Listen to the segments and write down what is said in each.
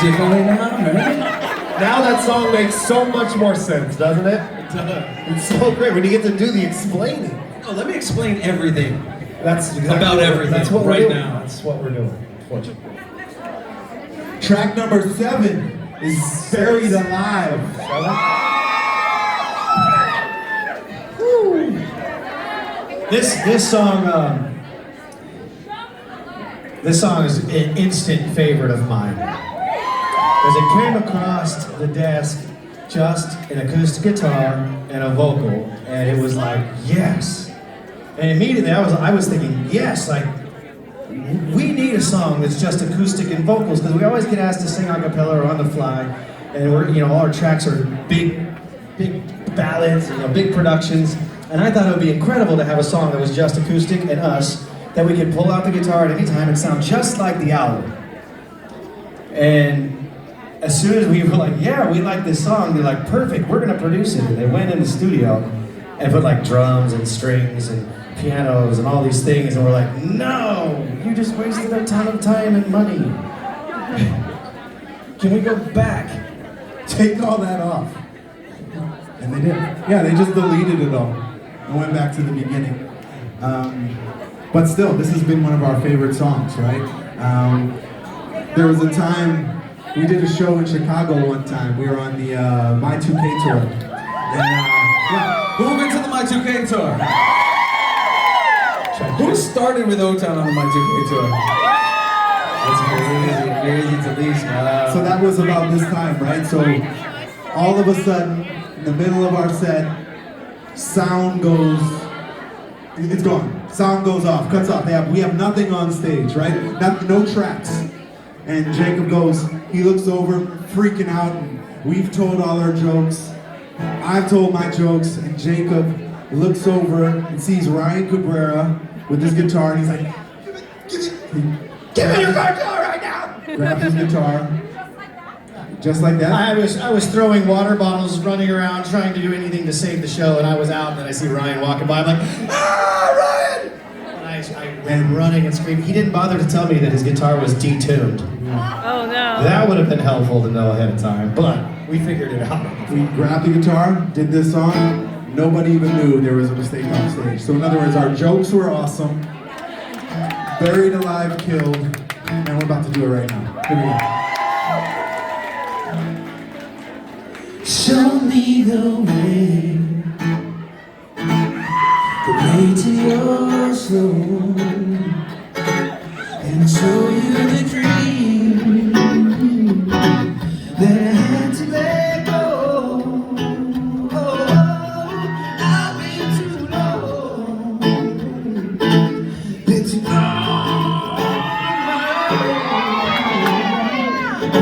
differently now, right? Now that song makes so much more sense, doesn't it? It's so great when you get to do the explaining. Oh, let me explain everything. That's exactly About everything That's what right we're doing. now. That's what we're doing, unfortunately. Track number 7 is Buried Alive. This song is an instant favorite of mine. Because it came across the desk just an acoustic guitar and a vocal, and it was like, yes. And immediately I was thinking, yes, like, we need a song that's just acoustic and vocals, because we always get asked to sing a cappella or on the fly, and all our tracks are big ballads, big productions. And I thought it would be incredible to have a song that was just acoustic and us, that we could pull out the guitar at any time and sound just like the album. And as soon as we were like, yeah, we like this song, they're like, perfect, we're gonna produce it. And they went in the studio and put like drums and strings and pianos and all these things, and we're like, no, you just wasted a ton of time and money. Can we go back? Take all that off. And they did. Yeah, they just deleted it all and went back to the beginning. But still, this has been one of our favorite songs, right? There was a time, we did a show in Chicago one time. We were on the My 2K tour. And, Moving to the My 2K tour. Who started with O-Town on the My 2K tour? That's crazy to leave. So that was about this time, right? So all of a sudden, in the middle of our set, sound goes, it's gone. Sound goes off, cuts off. We have nothing on stage, right? No tracks. And Jacob goes, he looks over, freaking out, and we've told all our jokes. I've told my jokes, and Jacob looks over and sees Ryan Cabrera with his guitar, and he's like, give me your guitar right now! Grabs his guitar, just like that. I was throwing water bottles, running around, trying to do anything to save the show, and I was out, and then I see Ryan walking by. I'm like, ah, Ryan! And I ran running and screaming. He didn't bother to tell me that his guitar was detuned. Oh no. That would have been helpful to know ahead of time, but we figured it out. We grabbed the guitar, did this song. Nobody even knew there was a mistake on stage. So in other words, our jokes were awesome. Buried Alive killed, and we're about to do it right now. Here we go. Show me the way to your soul, and show you the dream that I had to let go. I've been too long, been too long, but I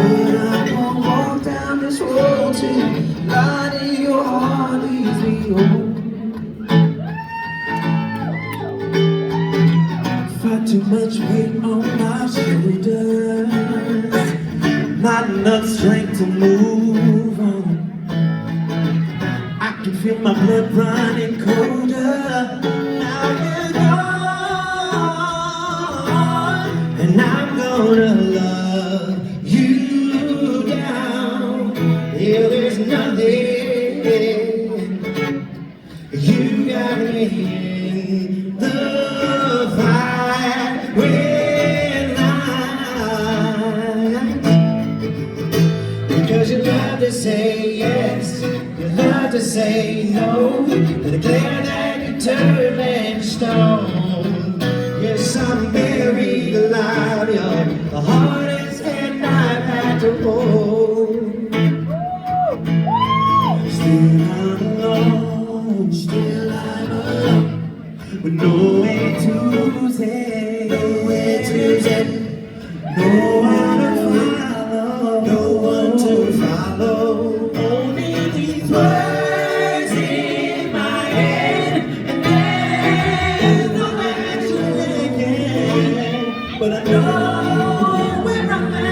won't walk down this road till light in your heart leads me home. Too much weight on my shoulders, not enough strength to move on. I can feel my blood running colder. Now you're gone, and I'm gonna love you down. Yeah, there's nothing you got me in the fight with life, because you love to say yes, you love to say no, but declare that you're determined stone. Yes, I'm buried alive, you're the hardest hand I've had to hold. Still I'm alone, still I'm alone, with nowhere to say, nowhere to say, no one to follow, no one to follow. Only these words in my head, and there's no action again. But I know where I'm at.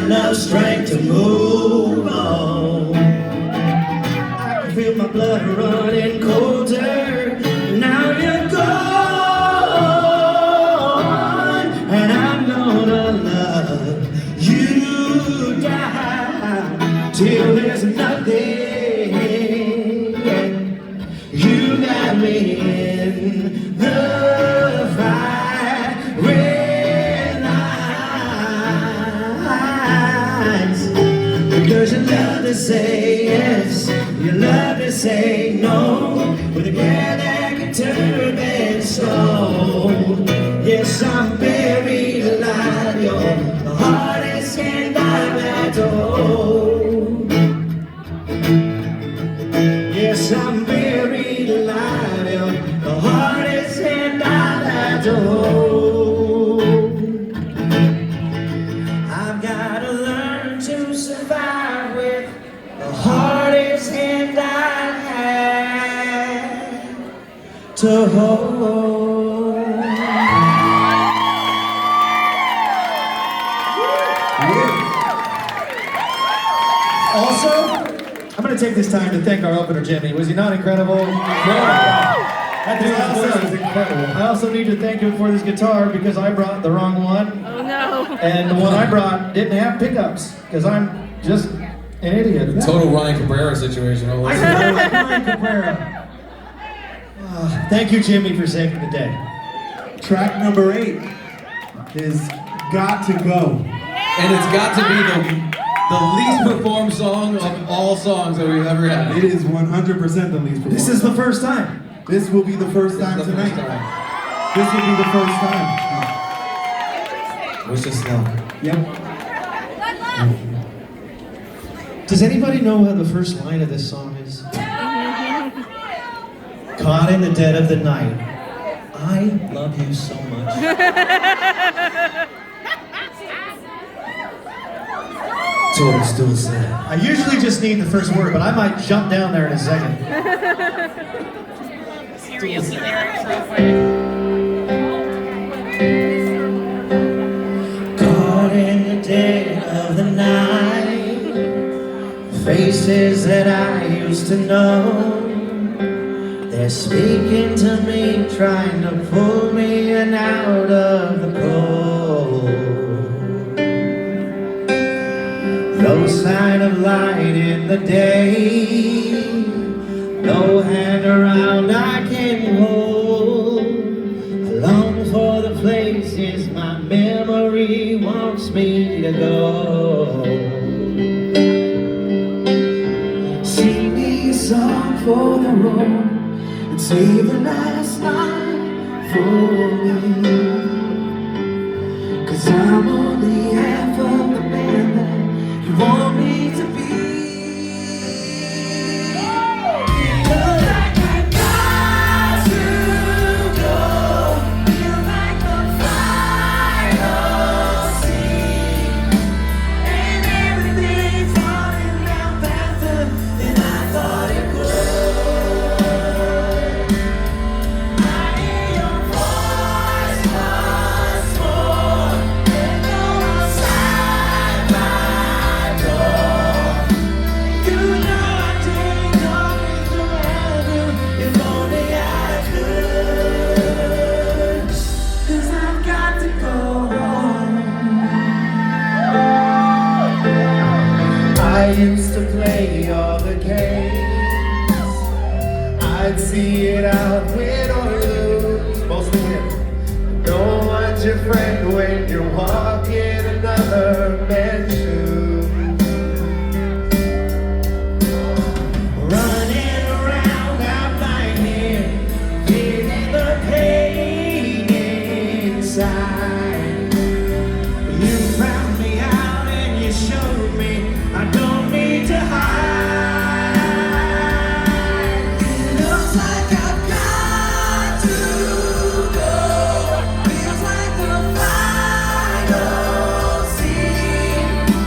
got enough strength to move on. I can feel my blood running colder. Now you're gone, and I'm gonna love you down till there's nothing. You got me in the firing lines. Because you love to say yes, you love to say no, with a care that can turn and stone. Yes, I'm buried alive. You're the hardest hand I've had to hold. Yes, I'm buried alive. You're the hardest hand I've had to hold. I've got to learn to survive with the hardest hand I've had to hold. Also, I'm going to take this time to thank our opener, Jimmy. Was he not incredible? That dude was incredible. I also need to thank him for this guitar because I brought the wrong one. Oh no. And the one I brought didn't have pickups because I'm just an idiot. Total Ryan Cabrera situation. I sound like Ryan Cabrera. Thank you, Jimmy, for saving the day. Track number 8 is Got to Go. And it's got to be the least performed song of all songs that we've ever had. It is 100% the least performed. This is the first time. This will be the first time This is the tonight. first time. This will be the first time. Wish us luck. Yep. Does anybody know how the first line of this song is? Caught in the dead of the night. I love you so much. Total still sad. I usually just need the first word, but I might jump down there in a second. Serious lyrics real quick. Caught in the dead of the night, faces that I used to know, they're speaking to me, trying to pull me in out of the cold. No sign of light in the day, no hand around I can hold. I long for the places my memory wants me to go. Sing me a song for the road and save the last night for me. 'Cause I'm only half of the man that you want me to be. I used to play all the games. I'd see it out, win or lose, mostly win. Don't want your friend when you're walking another man's shoes. Running around out my head, feeling the pain inside. You found me out and you showed me I don't need to hide. It looks like I've got to go. Feels like the final scene.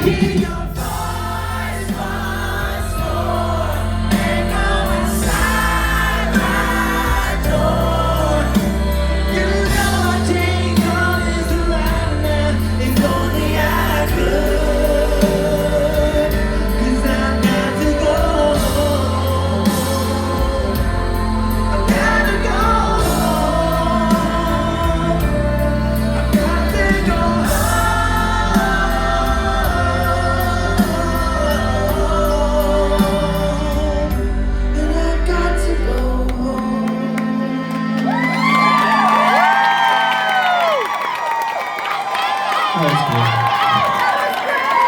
hear your voice once more, echo inside my door. You know I take all this around now, if only I could, 'cause I've got to go home. I've got to go home. I've got to go home. And I've got to go home.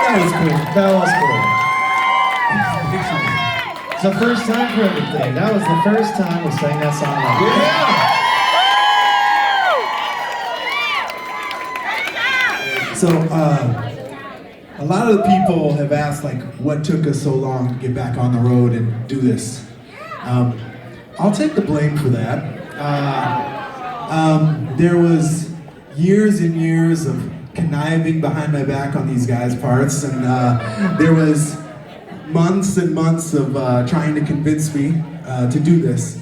That was cool. That was cool. It's the first time for everything. That was the first time we sang that song live. So, a lot of the people have asked, like, what took us so long to get back on the road and do this. I'll take the blame for that. There was years and years of conniving behind my back on these guys' parts, and there was months and months of trying to convince me to do this.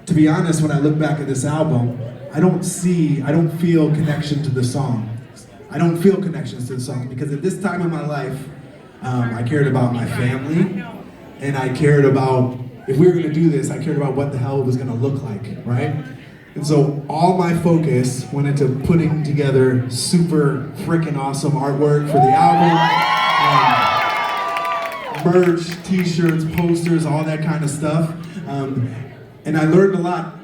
To be honest, when I look back at this album, I don't feel connection to the song. I don't feel connections to the song because at this time in my life, I cared about my family, and I cared about, if we were gonna do this, I cared about what the hell it was gonna look like, right? And so all my focus went into putting together super freaking awesome artwork for the album, merch, t-shirts, posters, all that kind of stuff. And I learned a lot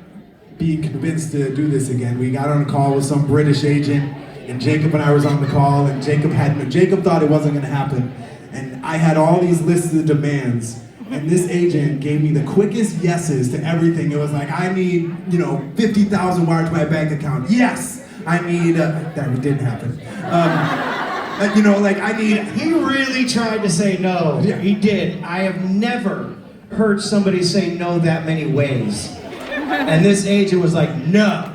being convinced to do this again. We got on a call with some British agent, and Jacob and I was on the call, and Jacob thought it wasn't gonna happen. And I had all these lists of demands. And this agent gave me the quickest yeses to everything. It was like, I need, 50,000 wired to my bank account. Yes! I need, that didn't happen. I need, He really tried to say no. Yeah. He did. I have never heard somebody say no that many ways. And this agent was like, no,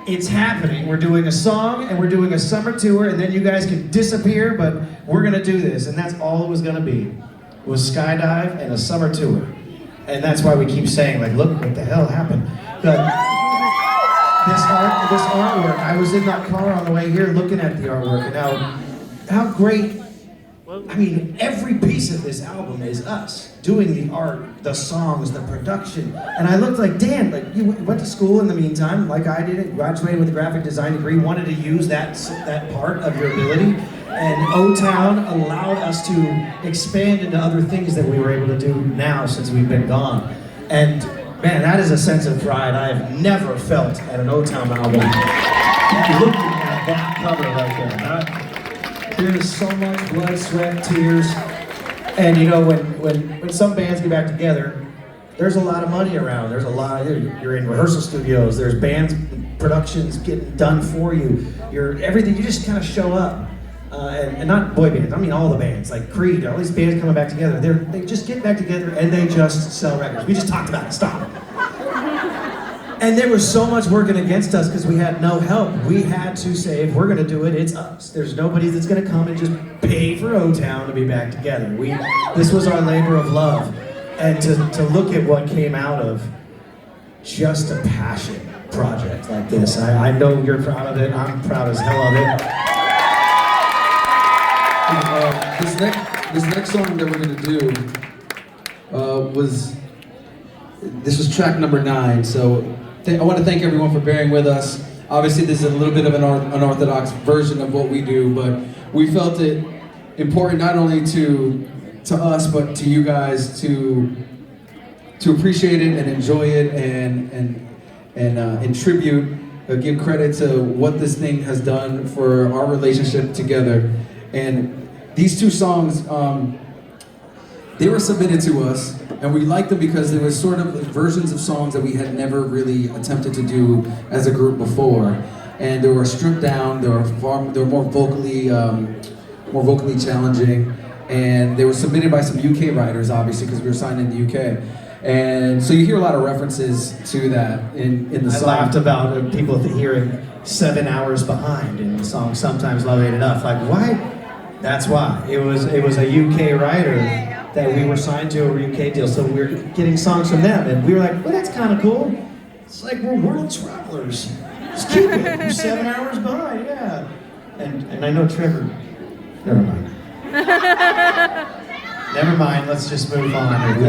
it's happening. We're doing a song and we're doing a summer tour, and then you guys can disappear, but we're gonna do this. And that's all it was gonna be. It was skydive and a summer tour. And that's why we keep saying, like, look what the hell happened. But this artwork, I was in that car on the way here looking at the artwork, and how great, I mean, every piece of this album is us doing the art, the songs, the production. And I looked like, Dan, like you went to school in the meantime, like I did, graduated with a graphic design degree, wanted to use that part of your ability. And O-Town allowed us to expand into other things that we were able to do now since we've been gone. And man, that is a sense of pride I have never felt at an O-Town album. Looking at that cover right there, there's so much blood, sweat, tears. And when some bands get back together, there's a lot of money around. There's a lot. You're in rehearsal studios. There's bands, productions getting done for you. Everything. You just kind of show up. And not boy bands, I mean all the bands, like Creed, all these bands coming back together, they just get back together and they just sell records. We just talked about it, stop. And there was so much working against us because we had no help. We had to say, if we're gonna do it, it's us. There's nobody that's gonna come and just pay for O-Town to be back together. This was our labor of love. And to look at what came out of just a passion project like this, I know you're proud of it, I'm proud as hell of it. This next song that we're gonna do was track number 9. So I want to thank everyone for bearing with us. Obviously, this is a little bit of an unorthodox version of what we do, but we felt it important not only to us but to you guys to appreciate it and enjoy it and in tribute, give credit to what this thing has done for our relationship together. And these two songs, they were submitted to us, and we liked them because they were sort of versions of songs that we had never really attempted to do as a group before. And they were stripped down. They were more vocally challenging, and they were submitted by some UK writers, obviously, because we were signed in the UK. And so you hear a lot of references to that in the song. I laughed about people hearing 7 hours behind in the song Sometimes Love Ain't Enough. Like, why? That's why. It was a UK writer that we were signed to a UK deal, so we were getting songs from them, and we were like, well, that's kind of cool. It's like we're world travelers. Just keep it. We're 7 hours behind, yeah. And I know Trevor. Never mind. Never mind. Let's just move on.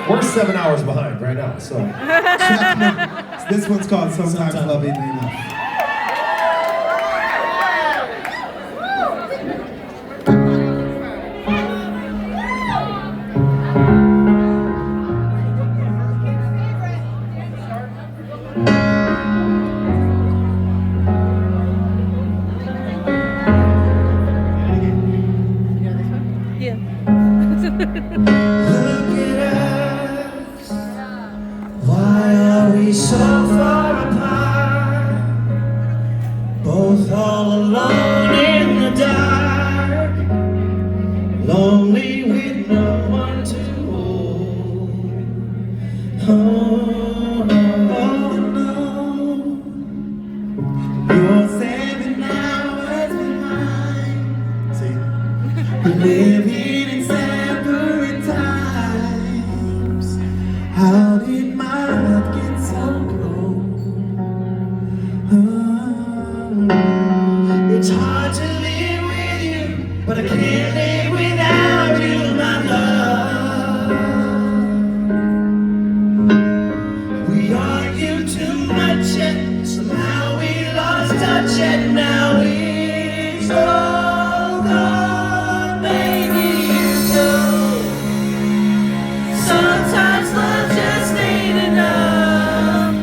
We're 7 hours behind right now, so. This one's called Sometimes Love Ain't Enough. Look at us. Why are we so far apart? Both all alone in the dark, lonely with no one to hold. Oh no, you're 7 hours behind. See? Living in separate times. How did my heart get so cold? It's hard to live with you, but I can't live without you, my love. We argued too much and somehow we lost touch, and now it's all gone, baby, you know. Sometimes love just ain't enough.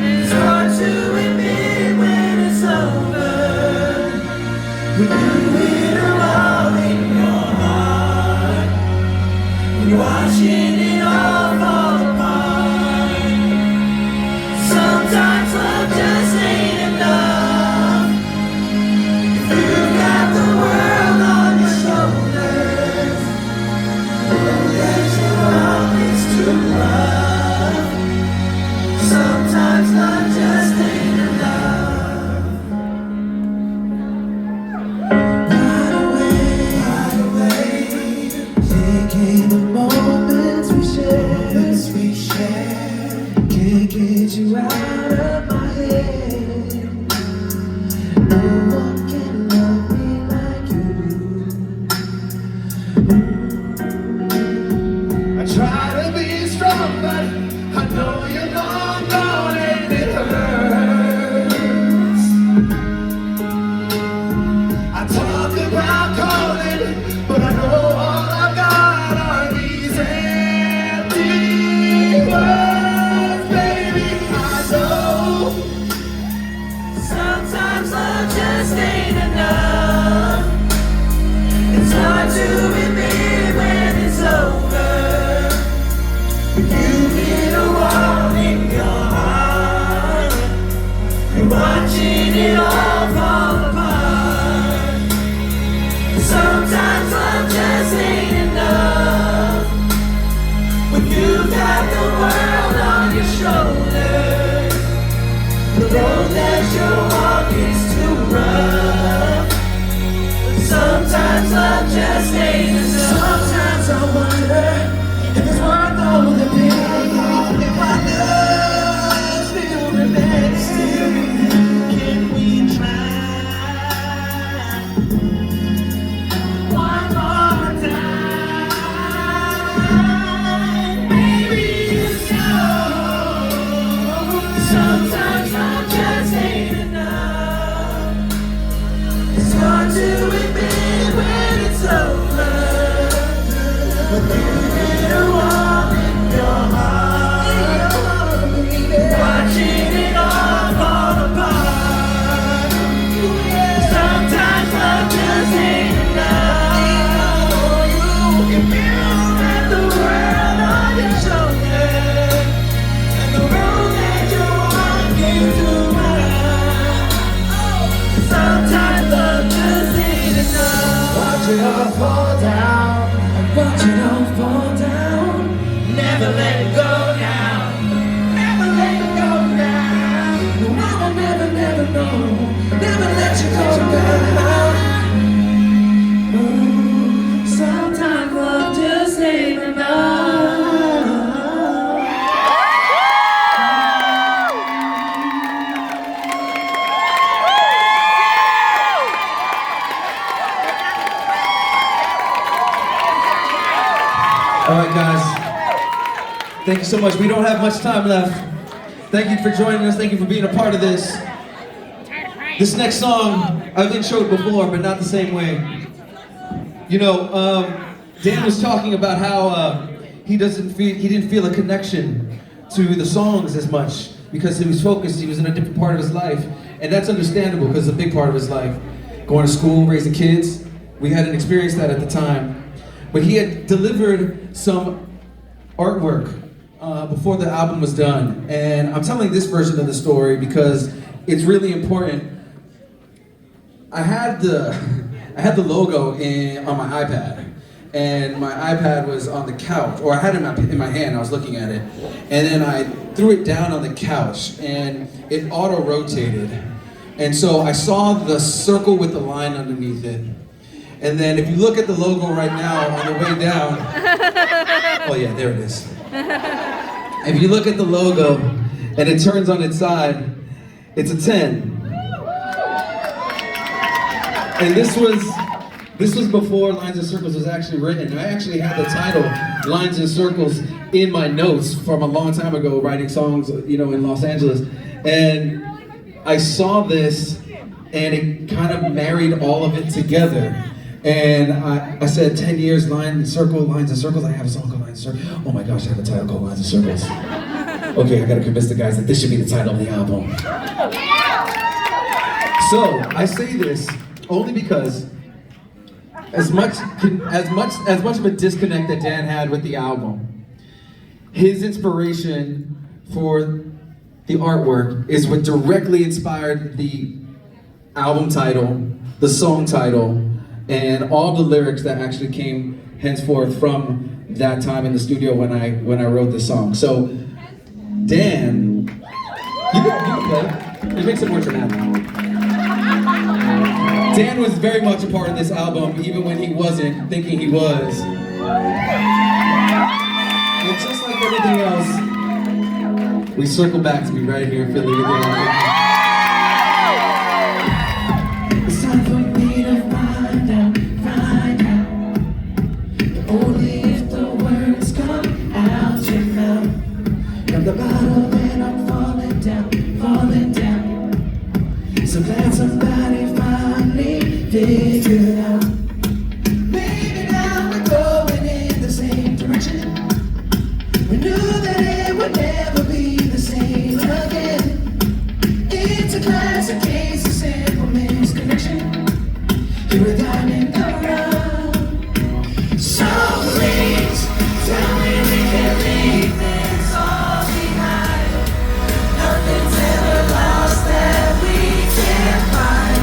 It's hard to admit when it's over. When you hit a wall in your heart, you're watching it all fall apart. Sometimes love just ain't enough. If you got the world on your shoulders, the road that you're on is too rough. Sometimes love just ain't enough. Right away, thinking the moments we share, can't get you out of my head. No one can love me like you. I try to be strong, but I know you're long gone and it hurts. I talk about calling, but I know all I've got are these empty words, baby. I know sometimes love just ain't enough. It's hard to admit when it's over. When you hit a wall in your heart, you're watching it all fall apart. Sometimes love just ain't enough. When you've got the world on your shoulders, the road that you're walking is too rough. Sometimes love just ain't enough. Sometimes I wonder if it's worth all the pain. If our love still remains, can we try All right, guys. Thank you so much. We don't have much time left. Thank you for joining us. Thank you for being a part of this. This next song, I've introed before, but not the same way. You know, Dan was talking about how he didn't feel a connection to the songs as much because he was focused. He was in a different part of his life, and that's understandable because it's a big part of his life. Going to school, raising kids. We hadn't experienced that at the time, but he had delivered some artwork before the album was done, and I'm telling this version of the story because it's really important. I had the logo on my iPad, and my iPad was on the couch, or I had it in my hand. I was looking at it, and then I threw it down on the couch, and it auto-rotated, and so I saw the circle with the line underneath it. And then if you look at the logo right now on the way down, oh yeah, there it is. If you look at the logo and it turns on its side, it's a 10. And this was before Lines and Circles was actually written. I actually had the title Lines and Circles in my notes from a long time ago, writing songs, you know, in Los Angeles. And I saw this and it kind of married all of it together. And I said 10 years, Lines and Circles. I have a song called Lines and Circles. Oh my gosh, I have a title called Lines and Circles. Okay, I gotta convince the guys that this should be the title of the album. So, I say this only because as much of a disconnect that Dan had with the album, his inspiration for the artwork is what directly inspired the album title, the song title, and all the lyrics that actually came henceforth from that time in the studio when I wrote this song. So, Dan, you can play. It makes it more dramatic. Dan was very much a part of this album, even when he wasn't thinking he was. And just like everything else, we circle back to be right here in Philly again. It's time for me to find out. But only if the words come out your mouth. From the bottom and I'm falling down. So glad somebody finally figured out. Maybe now we're going in the same direction. We knew that it would never be the same again. It's a classic case of simple misconnection. You're a diamond in the rough. So please tell me we can leave this all behind. Nothing's ever lost that we can't find.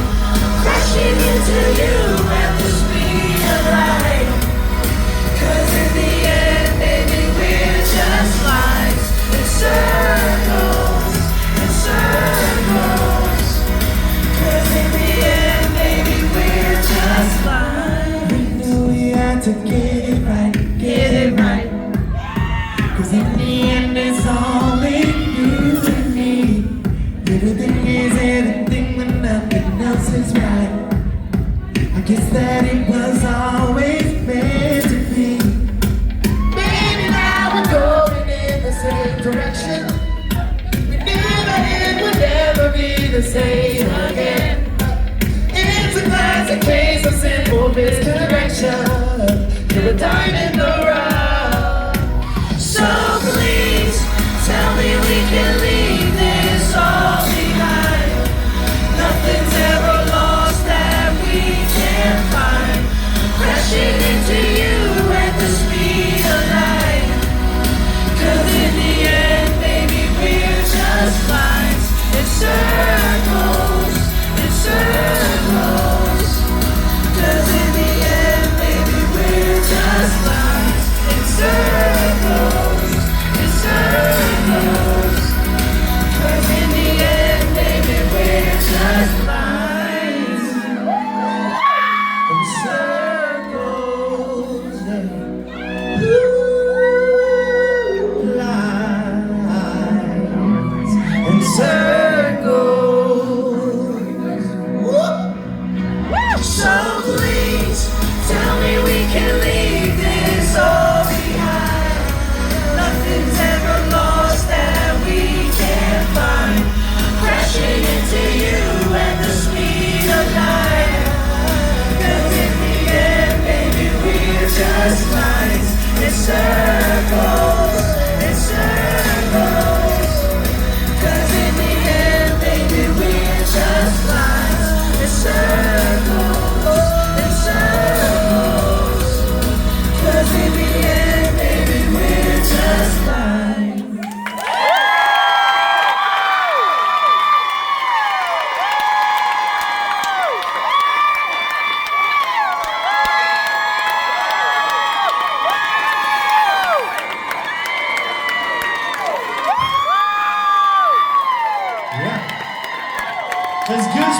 Crashing into you at the speed of light. 'Cause in the end, baby, we're just lines in circles, in circles. 'Cause in the end, baby, we're just lines. We knew we had to get it right. 'Cause in the end, it's only you and me. Everything is everything when nothing else is right. I guess that it was always meant to be. Maybe now we're going in the same direction. We knew that it would never be the same again. It's a classic case of simple misdirection. You're a diamond in the rough. So please tell me we can leave this all behind. Nothing's ever lost that we can't find. Crashing into you at the speed of light. 'Cause in the end, baby, we're just lines in circles, in circles. 'Cause in the end, baby, we're just lines.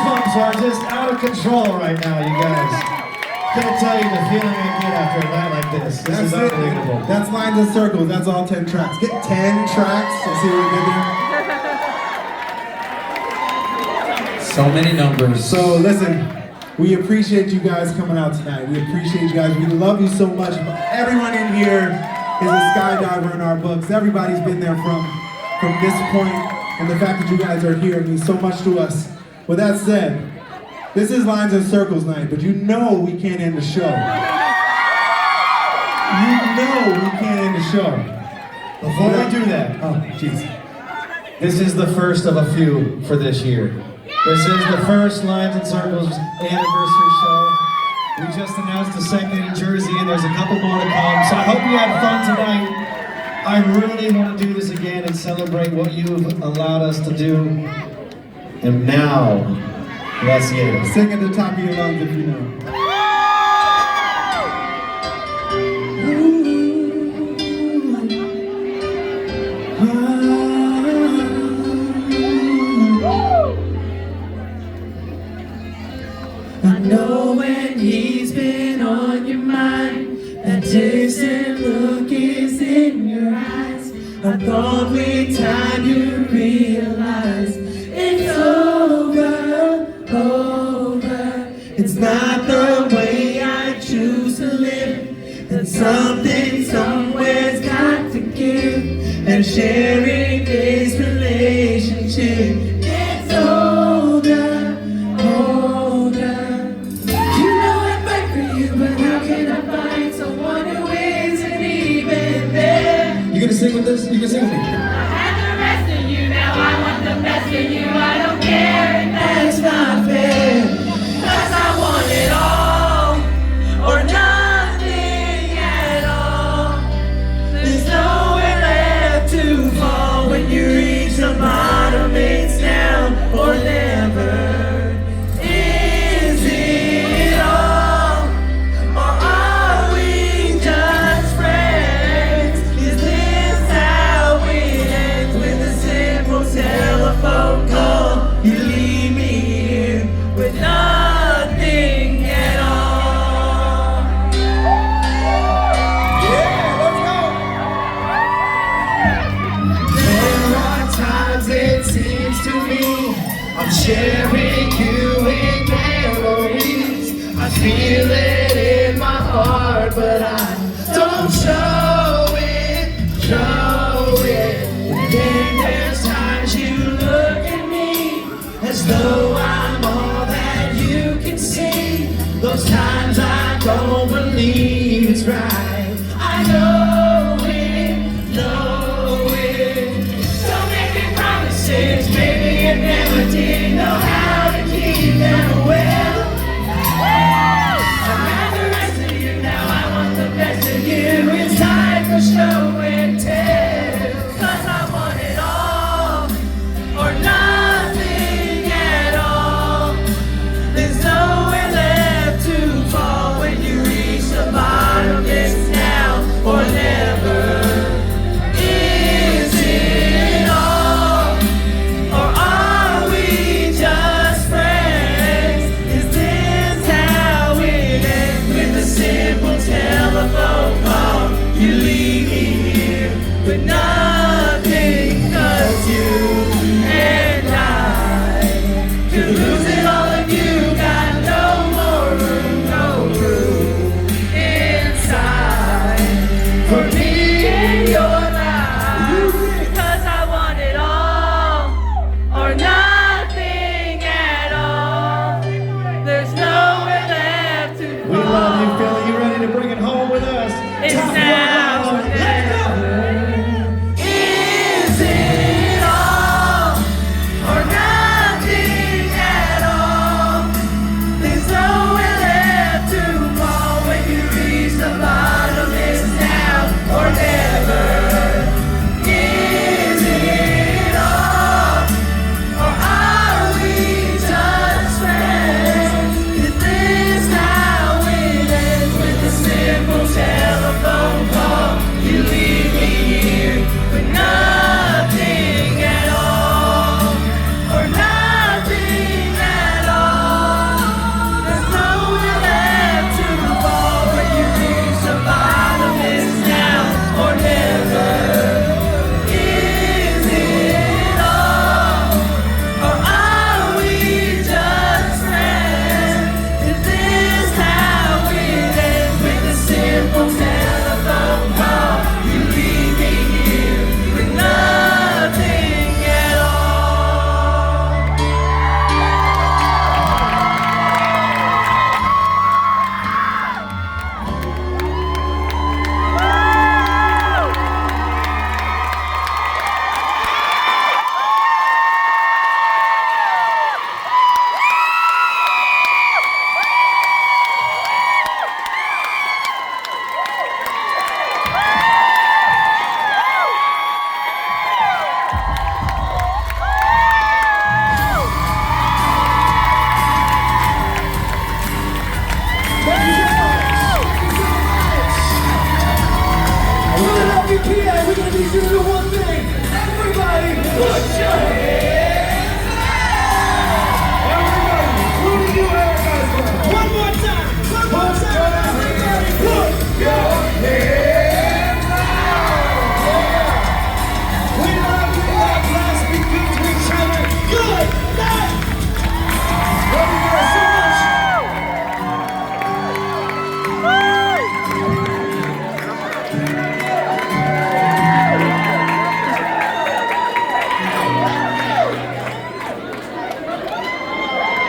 goosebumps are just out of control right now, you guys. Can't tell you the feeling I get after a night like this. This is That's it. unbelievable. That's Lines and Circles. That's all 10 tracks. Get 10 tracks. So see what we did there? So many numbers. So listen, we appreciate you guys coming out tonight. We appreciate you guys. We love you so much. Everyone in here is a skydiver in our books. Everybody's been there from this point, and the fact that you guys are here means so much to us. With that said, this is Lines and Circles night, but you know we can't end the show. You know we can't end the show. Before we do that, Oh, jeez. this is the first of a few for this year. This is the first Lines and Circles anniversary show. We just announced the second in Jersey, and there's a couple more to come. So I hope you had fun tonight. I really want to do this again and celebrate what you've allowed us to do. And now, let's get it. Sing at the top of your lungs if you know. I know when he's been on your mind, that distant look is in your eyes. I thought with time you realize it's over, over. It's not the way I choose to live. And something somewhere's got to give. And sharing this relationship gets older, older. You know I'd fight for you, but how can I find someone who isn't even there? You gonna sing with this? You can sing with me. I had the rest of you, now I want the best of you. I don't care if That's not fair. 'Cause I want it all or nothing at all. There's nowhere left to fall when you reach the bottom. It's now or never. Is it all or are we just friends? Is this how it ends with a simple telephone call? You leave me here with nothing at all. Yeah, let's go. There are times it seems to me I'm sharing you in memories. I feel it in my heart, but I don't show it, show it. And then there's times you look at me as though I'm all that you can see. Those times I don't believe